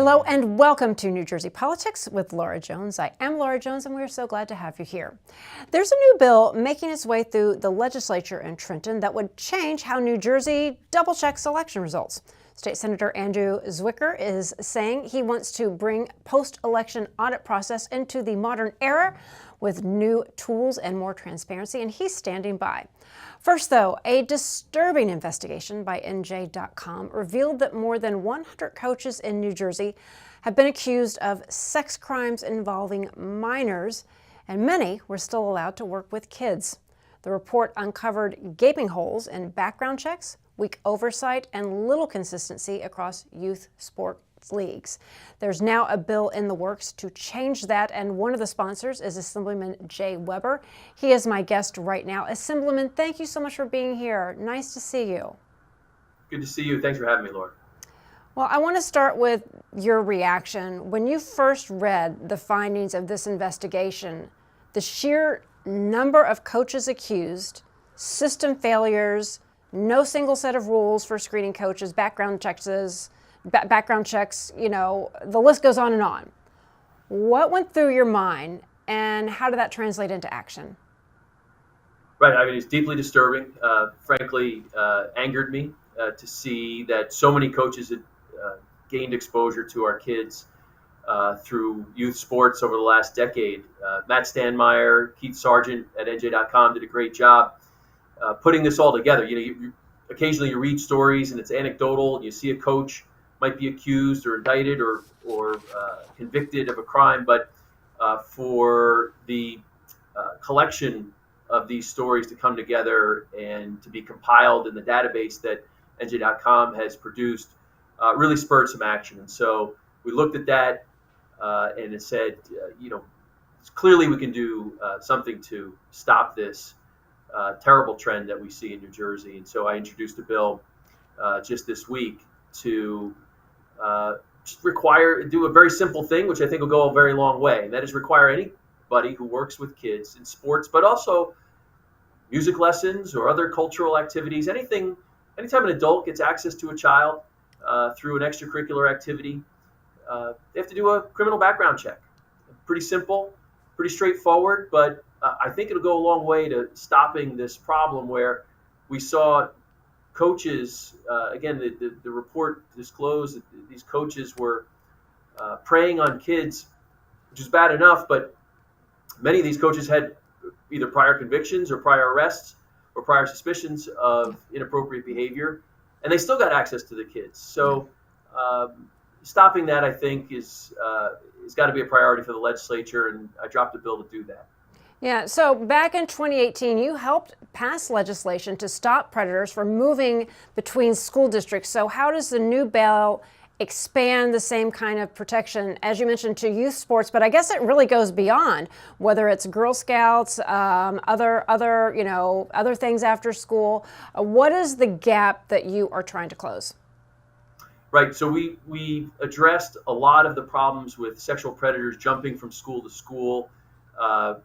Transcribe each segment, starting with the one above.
Hello and welcome to New Jersey Politics with Laura Jones. I am Laura Jones and we're so glad to have you here. There's a new bill making its way through the legislature in Trenton that would change how New Jersey double-checks election results. State Senator Andrew Zwicker is saying he wants to bring post-election audit process into the modern era with new tools and more transparency, and he's standing by. First, though, a disturbing investigation by ONNJ.com revealed that more than 100 coaches in New Jersey have been accused of sex crimes involving minors, and many were still allowed to work with kids. The report uncovered gaping holes in background checks, weak oversight, and little consistency across youth sports leagues. There's now a bill in the works to change that, and one of the sponsors is Assemblyman Jay Webber. He is my guest right now. Assemblyman, thank you so much for being here. Nice to see you. Good to see you. Thanks for having me, Laura. Well, I want to start with your reaction. When you first read the findings of this investigation, the sheer number of coaches accused, system failures, no single set of rules for screening coaches, background checks, you know, the list goes on and on. What went through your mind and how did that translate into action? Right. I mean, it's deeply disturbing. Frankly, angered me to see that so many coaches had gained exposure to our kids through youth sports over the last decade. Matt Stanmeyer, Keith Sargent at NJ.com did a great job putting this all together. Occasionally you read stories and it's anecdotal. You see a coach might be accused or indicted or convicted of a crime, but for the collection of these stories to come together and to be compiled in the database that NJ.com has produced really spurred some action. And so we looked at that and it said, clearly we can do something to stop this terrible trend that we see in New Jersey. And so I introduced a bill just this week to do a very simple thing, which I think will go a very long way, and that is require anybody who works with kids in sports, but also music lessons or other cultural activities, anytime an adult gets access to a child through an extracurricular activity, they have to do a criminal background check. Pretty simple, pretty straightforward, but I think it'll go a long way to stopping this problem where we saw coaches, again, the report disclosed that these coaches were preying on kids, which is bad enough, but many of these coaches had either prior convictions or prior arrests or prior suspicions of inappropriate behavior, and they still got access to the kids. So stopping that, I think, is got to be a priority for the legislature, and I dropped a bill to do that. Yeah, so back in 2018, you helped pass legislation to stop predators from moving between school districts. So how does the new bill expand the same kind of protection, as you mentioned, to youth sports? But I guess it really goes beyond, whether it's Girl Scouts, other things after school. What is the gap that you are trying to close? Right. So we addressed a lot of the problems with sexual predators jumping from school to school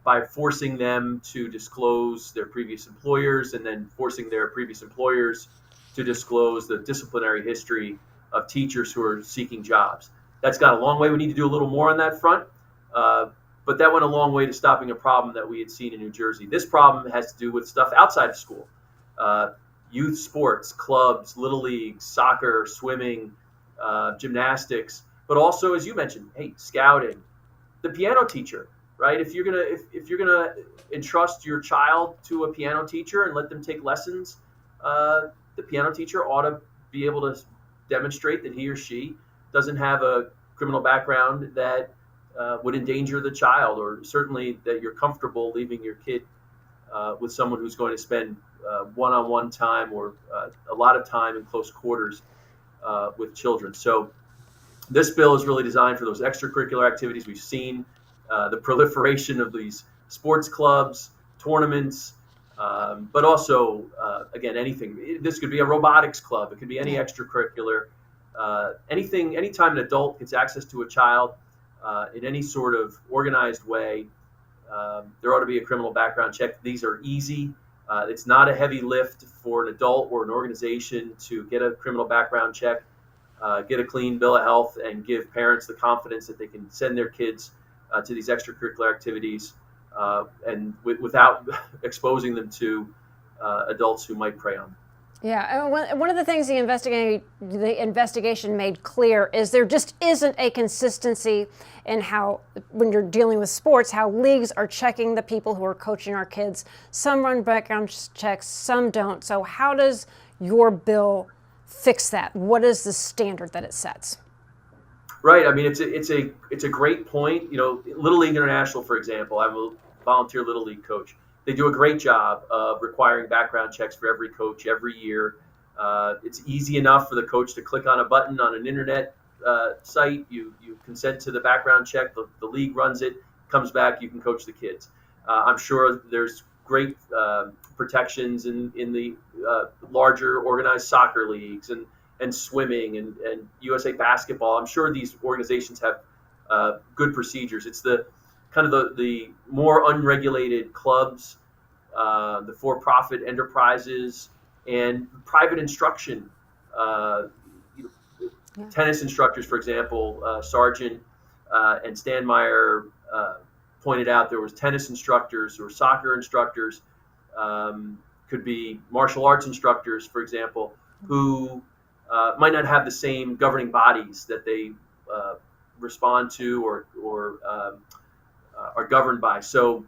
by forcing them to disclose their previous employers and then forcing their previous employers to disclose the disciplinary history of teachers who are seeking jobs. That's got a long way. We need to do a little more on that front, but that went a long way to stopping a problem that we had seen in New Jersey. This problem has to do with stuff outside of school. Youth sports, clubs, little leagues, soccer, swimming, gymnastics, but also, as you mentioned, scouting, the piano teacher, right? If you're gonna entrust your child to a piano teacher and let them take lessons, the piano teacher ought to be able to demonstrate that he or she doesn't have a criminal background that would endanger the child, or certainly that you're comfortable leaving your kid with someone who's going to spend one-on-one time or a lot of time in close quarters with children. So this bill is really designed for those extracurricular activities. We've seen the proliferation of these sports clubs, tournaments, but also, again, anything. This could be a robotics club. It could be any extracurricular. Anytime an adult gets access to a child in any sort of organized way, there ought to be a criminal background check. These are easy. It's not a heavy lift for an adult or an organization to get a criminal background check. get a clean bill of health and give parents the confidence that they can send their kids to these extracurricular activities and without exposing them to adults who might prey on them. Yeah, and one of the things the investigation made clear is there just isn't a consistency in how, when you're dealing with sports, how leagues are checking the people who are coaching our kids. Some run background checks, some don't. So how does your bill fix that? What is the standard that it sets? Right. I mean, it's a great point. You know, Little League International, for example, I'm a volunteer Little League coach. They do a great job of requiring background checks for every coach every year. It's easy enough for the coach to click on a button on an internet site. You consent to the background check. The league runs it, comes back. You can coach the kids. I'm sure there's great protections in the larger organized soccer leagues and swimming and USA Basketball. I'm sure these organizations have good procedures. It's the kind of the more unregulated clubs, the for-profit enterprises, and private instruction. Tennis instructors, for example, Sargent and Stanmeyer pointed out there was tennis instructors or soccer instructors, could be martial arts instructors, for example, who might not have the same governing bodies that they respond to or are governed by. So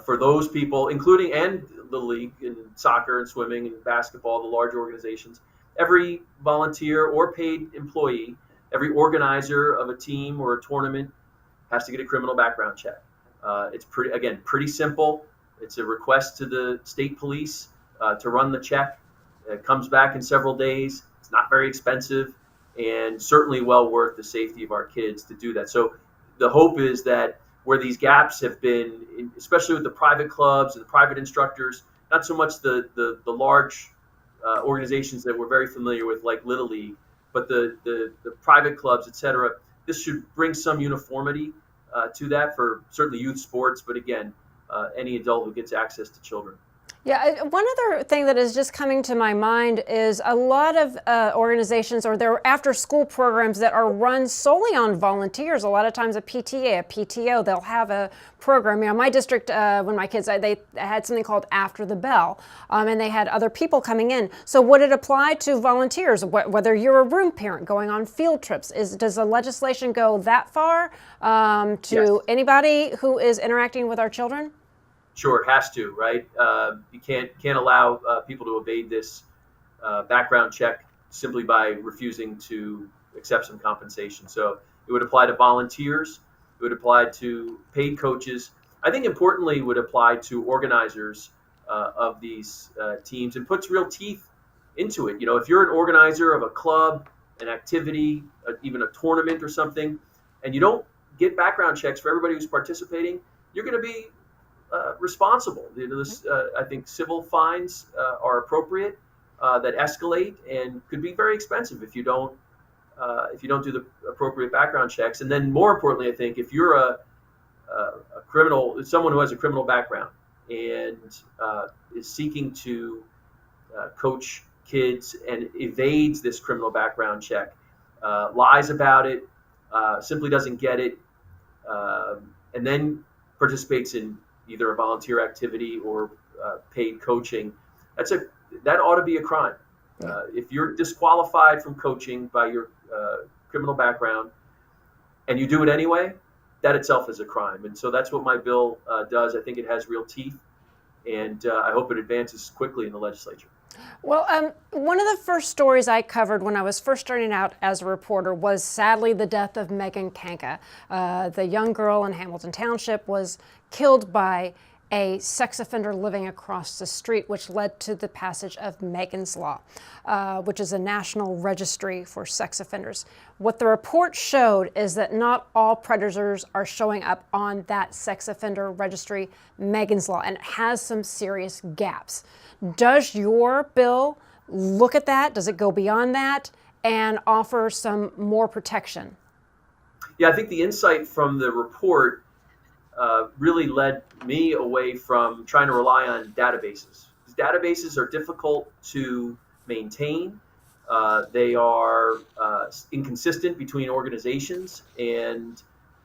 for those people, including and the league in soccer and swimming and basketball, the large organizations, every volunteer or paid employee, every organizer of a team or a tournament has to get a criminal background check. It's pretty simple. It's a request to the state police to run the check. It comes back in several days. It's not very expensive and certainly well worth the safety of our kids to do that. So the hope is that where these gaps have been, especially with the private clubs and the private instructors, not so much the large organizations that we're very familiar with, like Little League, but the private clubs, et cetera. This should bring some uniformity to that for certainly youth sports, but again, any adult who gets access to children. Yeah, one other thing that is just coming to my mind is a lot of organizations or their after-school programs that are run solely on volunteers. A lot of times a PTA, a PTO, they'll have a program. You know, my district, when my kids, they had something called After the Bell, and they had other people coming in. So would it apply to volunteers, whether you're a room parent going on field trips? Does the legislation go that far to Yes. anybody who is interacting with our children? Sure, it has to, right? You can't allow people to evade this background check simply by refusing to accept some compensation. So it would apply to volunteers. It would apply to paid coaches. I think importantly, it would apply to organizers of these teams and puts real teeth into it. You know, if you're an organizer of a club, an activity, even a tournament or something, and you don't get background checks for everybody who's participating, you're going to be responsible. I think civil fines are appropriate that escalate and could be very expensive if you don't do the appropriate background checks. And then more importantly, I think if you're a criminal, someone who has a criminal background and is seeking to coach kids and evades this criminal background check, lies about it, simply doesn't get it, and then participates in either a volunteer activity or paid coaching, that ought to be a crime. If you're disqualified from coaching by your criminal background and you do it anyway, that itself is a crime. And so that's what my bill does. I think it has real teeth, and I hope it advances quickly in the legislature. Well, one of the first stories I covered when I was first starting out as a reporter was sadly the death of Megan Kanka. The young girl in Hamilton Township was killed by a sex offender living across the street, which led to the passage of Megan's Law, which is a national registry for sex offenders. What the report showed is that not all predators are showing up on that sex offender registry, Megan's Law, and it has some serious gaps. Does your bill look at that? Does it go beyond that and offer some more protection? Yeah, I think the insight from the report really led me away from trying to rely on databases. Databases are difficult to maintain. They are inconsistent between organizations, and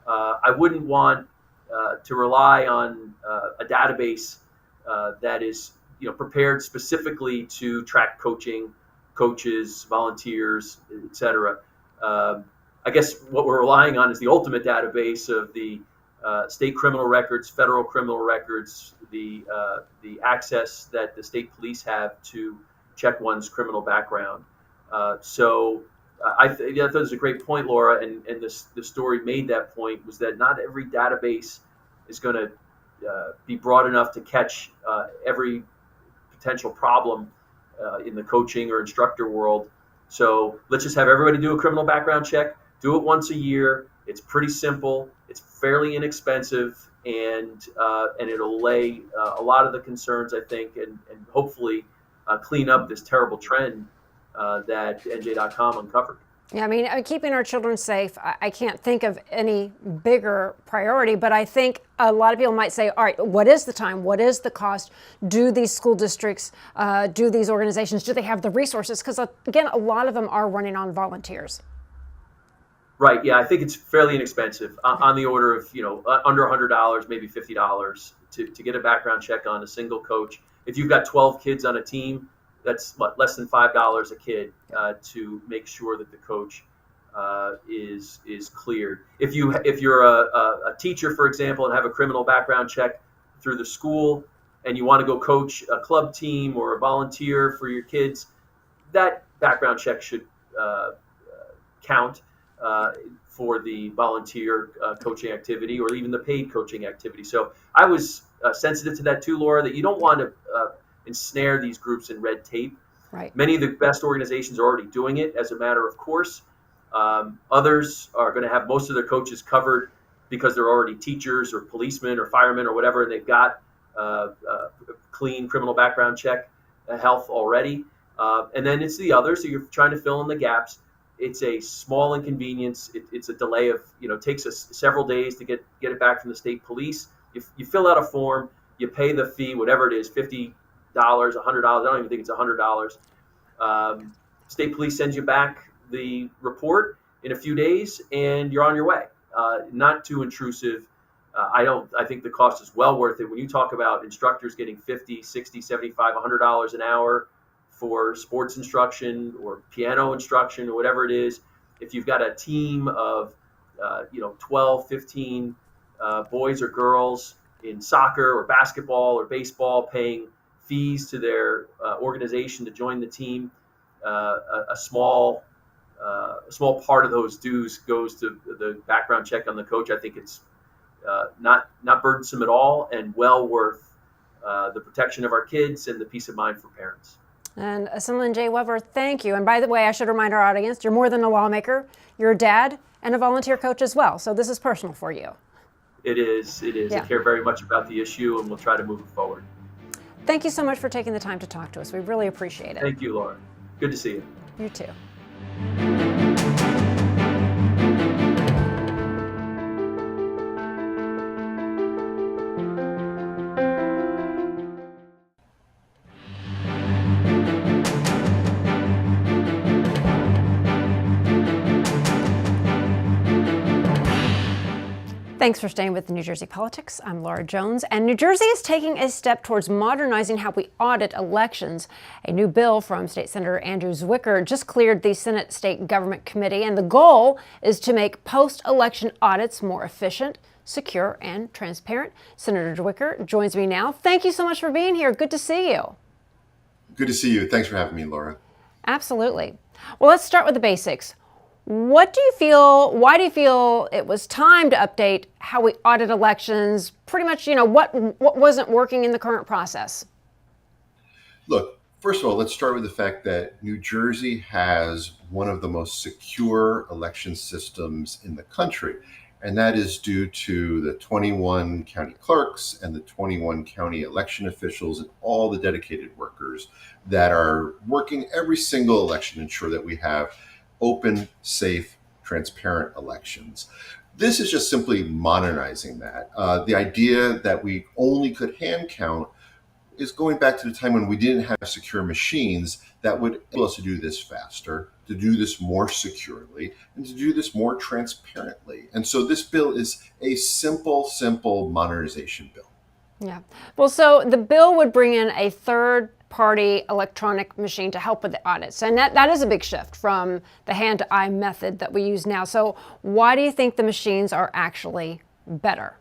I wouldn't want to rely on a database that is prepared specifically to track coaches, volunteers, etc. I guess what we're relying on is the ultimate database of the state criminal records, federal criminal records, the access that the state police have to check one's criminal background. So I thought it was a great point, Laura, and the story made that point, was that not every database is going to be broad enough to catch every potential problem in the coaching or instructor world. So let's just have everybody do a criminal background check. Do it once a year. It's pretty simple. It's fairly inexpensive, and it'll allay a lot of the concerns, I think, and hopefully clean up this terrible trend that NJ.com uncovered. Yeah, I mean, keeping our children safe, I can't think of any bigger priority, but I think a lot of people might say, all right, what is the time? What is the cost? Do these school districts, do these organizations, do they have the resources? Because, again, a lot of them are running on volunteers. Right. Yeah, I think it's fairly inexpensive, on the order of, under $100, maybe $50 to get a background check on a single coach. If you've got 12 kids on a team, that's less than $5 a kid to make sure that the coach is cleared. If you're a teacher, for example, and have a criminal background check through the school, and you want to go coach a club team or a volunteer for your kids, that background check should count for the volunteer coaching activity, or even the paid coaching activity. So I was sensitive to that too, Laura, that you don't want to ensnare these groups in red tape. Right. Many of the best organizations are already doing it as a matter of course. Others are going to have most of their coaches covered because they're already teachers or policemen or firemen or whatever, and they've got clean criminal background check health already. And then it's the others, so you're trying to fill in the gaps. It's a small inconvenience. It's a delay of, takes us several days to get it back from the state police. You fill out a form, you pay the fee, whatever it is, $50, $100. I don't even think it's $100. State police sends you back the report in a few days, and you're on your way. Not too intrusive. I think the cost is well worth it. When you talk about instructors getting $50, $60, $75, $100 an hour for sports instruction or piano instruction or whatever it is, if you've got a team of 12, 15 boys or girls in soccer or basketball or baseball paying fees to their organization to join the team, a small part of those dues goes to the background check on the coach. I think it's not burdensome at all, and well worth the protection of our kids and the peace of mind for parents. And Assemblyman Jay Webber, thank you. And by the way, I should remind our audience, you're more than a lawmaker. You're a dad and a volunteer coach as well. So this is personal for you. It is. Yeah. I care very much about the issue, and we'll try to move it forward. Thank you so much for taking the time to talk to us. We really appreciate it. Thank you, Laura. Good to see you. You too. Thanks for staying with New Jersey Politics. I'm Laura Jones, and New Jersey is taking a step towards modernizing how we audit elections. A new bill from State Senator Andrew Zwicker just cleared the Senate State Government Committee, and the goal is to make post-election audits more efficient, secure, and transparent. Senator Zwicker joins me now. Thank you so much for being here. Good to see you. Good to see you. Thanks for having me, Laura. Absolutely. Well, let's start with the basics. Why do you feel it was time to update how we audit elections? Pretty much, what wasn't working in the current process? Look, first of all, let's start with the fact that New Jersey has one of the most secure election systems in the country. And that is due to the 21 county clerks and the 21 county election officials and all the dedicated workers that are working every single election to ensure that we have open, safe, transparent elections. This is just simply modernizing that. The idea that we only could hand count is going back to the time when we didn't have secure machines that would enable us to do this faster, to do this more securely, and to do this more transparently. And so this bill is a simple modernization bill. Yeah. Well, so the bill would bring in a third-party electronic machine to help with the audits. And that is a big shift from the hand-to-eye method that we use now. So why do you think the machines are actually better?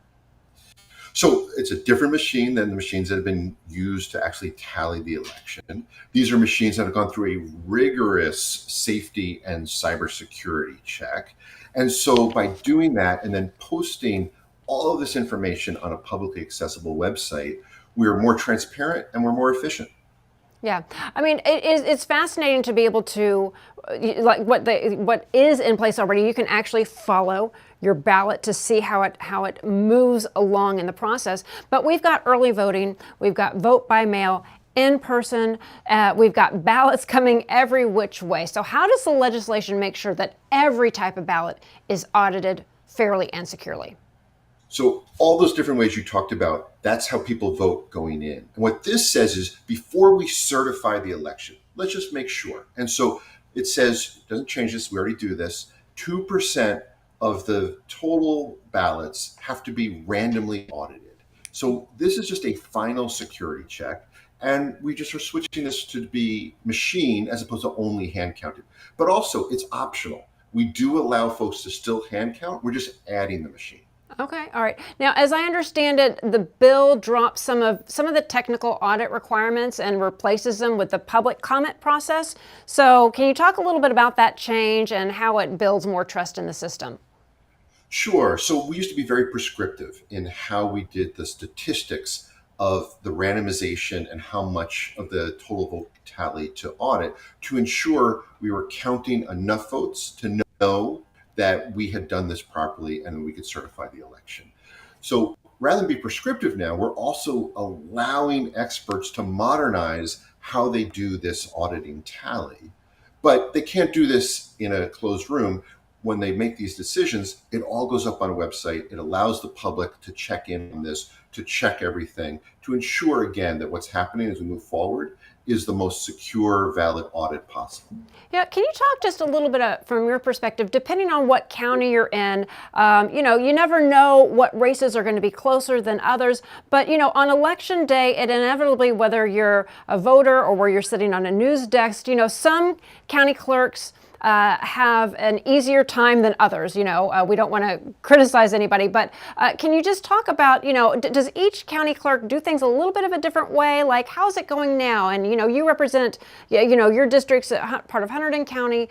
So it's a different machine than the machines that have been used to actually tally the election. These are machines that have gone through a rigorous safety and cybersecurity check. And so by doing that and then posting all of this information on a publicly accessible website, we're more transparent and we're more efficient. Yeah, I mean, it's fascinating to be able to, like what is in place already. You can actually follow your ballot to see how it moves along in the process. But we've got early voting, we've got vote by mail, in person, we've got ballots coming every which way. So how does the legislation make sure that every type of ballot is audited fairly and securely? So all those different ways you talked about, that's how people vote going in. And what this says is before we certify the election, let's just make sure. And so it says, it doesn't change this, we already do this, 2% of the total ballots have to be randomly audited. So this is just a final security check. And we just are switching this to be machine as opposed to only hand counted. But also it's optional. We do allow folks to still hand count, we're just adding the machine. Okay, all right. Now, as I understand it, the bill drops some of the technical audit requirements and replaces them with the public comment process. So can you talk a little bit about that change and how it builds more trust in the system? Sure. So we used to be very prescriptive in how we did the statistics of the randomization and how much of the total vote tally to audit to ensure we were counting enough votes to know that we had done this properly and we could certify the election. So rather than be prescriptive now, we're also allowing experts to modernize how they do this auditing tally. But they can't do this in a closed room. When they make these decisions, it all goes up on a website. It allows the public to check in on this, to check everything, to ensure, again, that what's happening as we move forward is the most secure, valid audit possible. Yeah, can you talk just a little bit from your perspective, depending on what county you're in, you never know what races are going to be closer than others, but, on election day, it inevitably, whether you're a voter or where you're sitting on a news desk, some county clerks have an easier time than others. We don't want to criticize anybody, but can you just talk about, does each county clerk do things a little bit of a different way? Like, how's it going now? And, you represent, your district's part of Hunterdon County.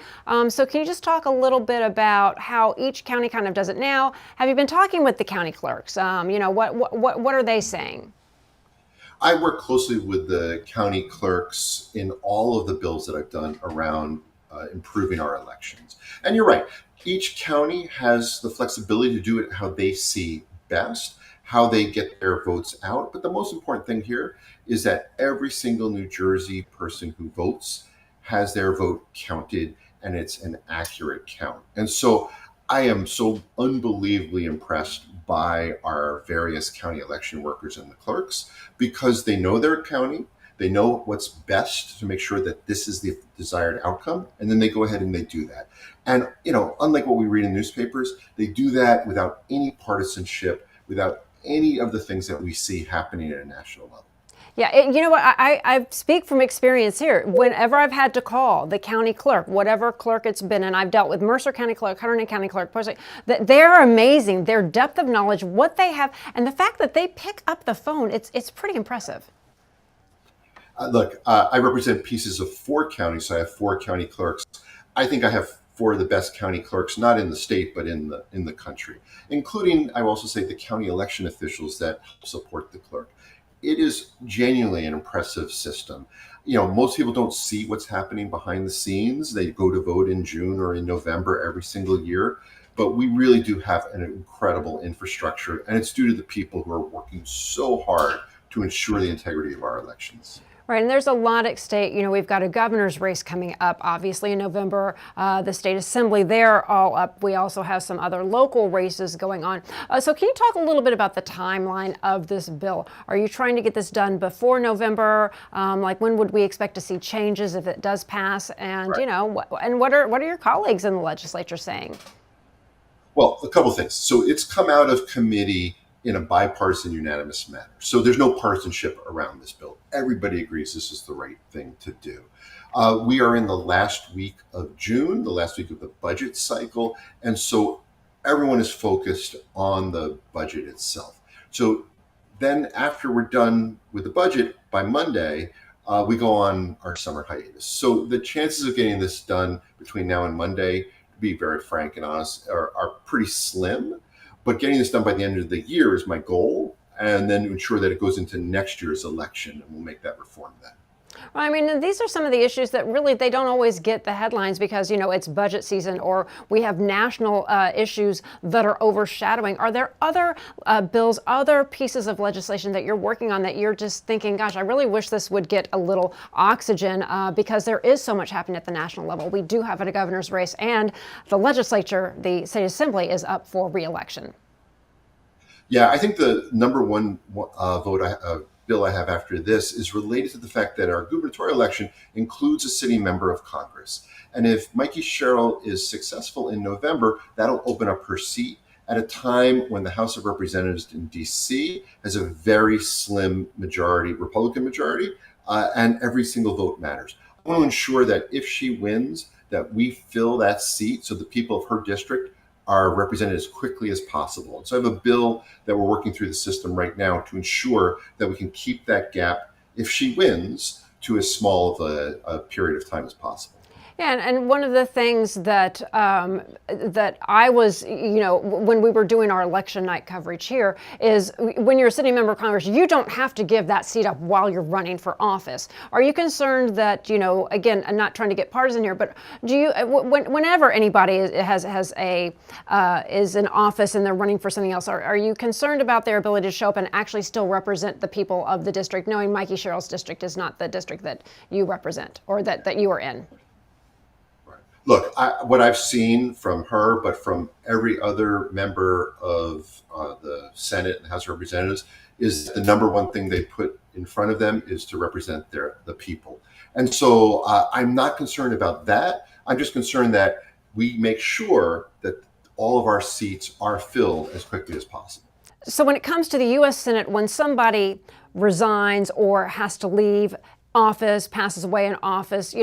So can you just talk a little bit about how each county kind of does it now? Have you been talking with the county clerks? What are they saying? I work closely with the county clerks in all of the bills that I've done around improving our elections. And you're right, each county has the flexibility to do it how they see best, how they get their votes out. But the most important thing here is that every single New Jersey person who votes has their vote counted, and it's an accurate count. And so I am so unbelievably impressed by our various county election workers and the clerks because they know their county. They know what's best to make sure that this is the desired outcome, and then they go ahead and they do that. And, unlike what we read in newspapers, they do that without any partisanship, without any of the things that we see happening at a national level. Yeah, you know what? I speak from experience here. Whenever I've had to call the county clerk, whatever clerk it's been, and I've dealt with Mercer County Clerk, Hunterdon County Clerk, they're amazing. Their depth of knowledge, what they have, and the fact that they pick up the phone, it's pretty impressive. Look, I represent pieces of 4 counties, so I have 4 county clerks. I think I have 4 of the best county clerks, not in the state, but in the country, including, I will also say, the county election officials that support the clerk. It is genuinely an impressive system. Most people don't see what's happening behind the scenes. They go to vote in June or in November every single year. But we really do have an incredible infrastructure, and it's due to the people who are working so hard to ensure the integrity of our elections. Right, and there's a lot at stake. We've got a governor's race coming up, obviously, in November. The state assembly, they're all up. We also have some other local races going on. So can you talk a little bit about the timeline of this bill? Are you trying to get this done before November? Like, when would we expect to see changes if it does pass? And, Right. and what are your colleagues in the legislature saying? Well, a couple of things. So it's come out of committee in a bipartisan, unanimous manner. So there's no partisanship around this bill. Everybody agrees this is the right thing to do. We are in the last week of June, the last week of the budget cycle, and so everyone is focused on the budget itself. So then after we're done with the budget by Monday, we go on our summer hiatus. So the chances of getting this done between now and Monday, to be very frank and honest, are pretty slim. But getting this done by the end of the year is my goal, and then to ensure that it goes into next year's election, and we'll make that reform then. Well, I mean, these are some of the issues that really they don't always get the headlines because, it's budget season or we have national issues that are overshadowing. Are there other bills, other pieces of legislation that you're working on that you're just thinking, gosh, I really wish this would get a little oxygen because there is so much happening at the national level. We do have a governor's race, and the legislature, the state assembly, is up for re-election. Yeah, I think the number one bill I have after this is related to the fact that our gubernatorial election includes a sitting member of Congress. And if Mikey Sherrill is successful in November, that'll open up her seat at a time when the House of Representatives in DC has a very slim majority, Republican majority, and every single vote matters. I want to ensure that if she wins, that we fill that seat so the people of her district are represented as quickly as possible. And so I have a bill that we're working through the system right now to ensure that we can keep that gap, if she wins, to as small of a period of time as possible. Yeah, and one of the things that that I was, when we were doing our election night coverage here, is when you're a sitting member of Congress, you don't have to give that seat up while you're running for office. Are you concerned that, again, I'm not trying to get partisan here, but do you, whenever anybody is in office and they're running for something else, are you concerned about their ability to show up and actually still represent the people of the district, knowing Mikey Sherrill's district is not the district that you represent or that you are in? Look, what I've seen from her, but from every other member of the Senate and the House of Representatives, is the number one thing they put in front of them is to represent the people. And so I'm not concerned about that. I'm just concerned that we make sure that all of our seats are filled as quickly as possible. So when it comes to the U.S. Senate, when somebody resigns or has to leave office, passes away in office,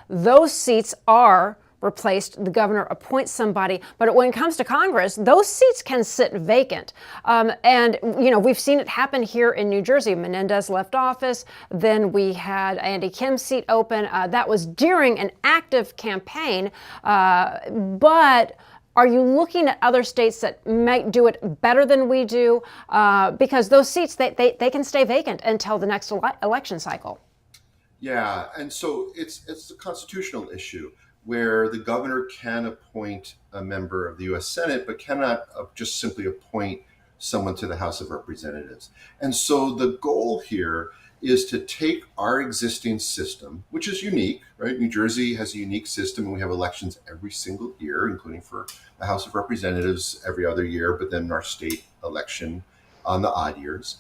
those seats are replaced. The governor appoints somebody. But when it comes to Congress, those seats can sit vacant. And we've seen it happen here in New Jersey. Menendez left office. Then we had Andy Kim's seat open. That was during an active campaign. But are you looking at other states that might do it better than we do? Because those seats, they can stay vacant until the next election cycle. Yeah, and so it's a constitutional issue where the governor can appoint a member of the U.S. Senate, but cannot just simply appoint someone to the House of Representatives. And so the goal here is to take our existing system, which is unique, right? New Jersey has a unique system, and we have elections every single year, including for the House of Representatives every other year, but then our state election on the odd years.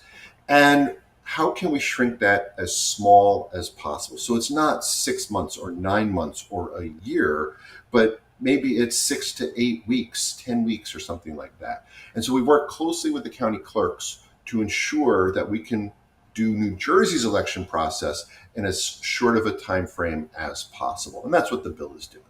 And how can we shrink that as small as possible? So it's not 6 months or 9 months or a year, but maybe it's 6 to 8 weeks, 10 weeks or something like that. And so we work closely with the county clerks to ensure that we can do New Jersey's election process in as short of a time frame as possible. And that's what the bill is doing.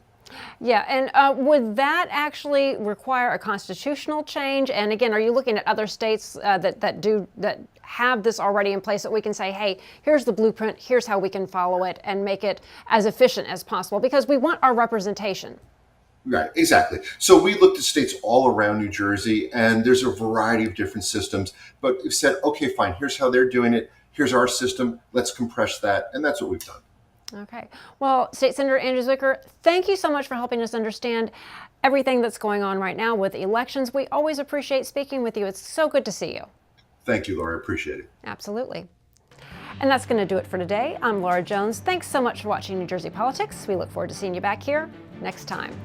Yeah, and would that actually require a constitutional change? And again, are you looking at other states that have this already in place that we can say, hey, here's the blueprint, here's how we can follow it and make it as efficient as possible? Because we want our representation. Right, exactly. So we looked at states all around New Jersey, and there's a variety of different systems, but we've said, okay, fine, here's how they're doing it, here's our system, let's compress that, and that's what we've done. Okay. Well, State Senator Andrew Zwicker, thank you so much for helping us understand everything that's going on right now with elections. We always appreciate speaking with you. It's so good to see you. Thank you, Laura. I appreciate it. Absolutely. And that's going to do it for today. I'm Laura Jones. Thanks so much for watching New Jersey Politics. We look forward to seeing you back here next time.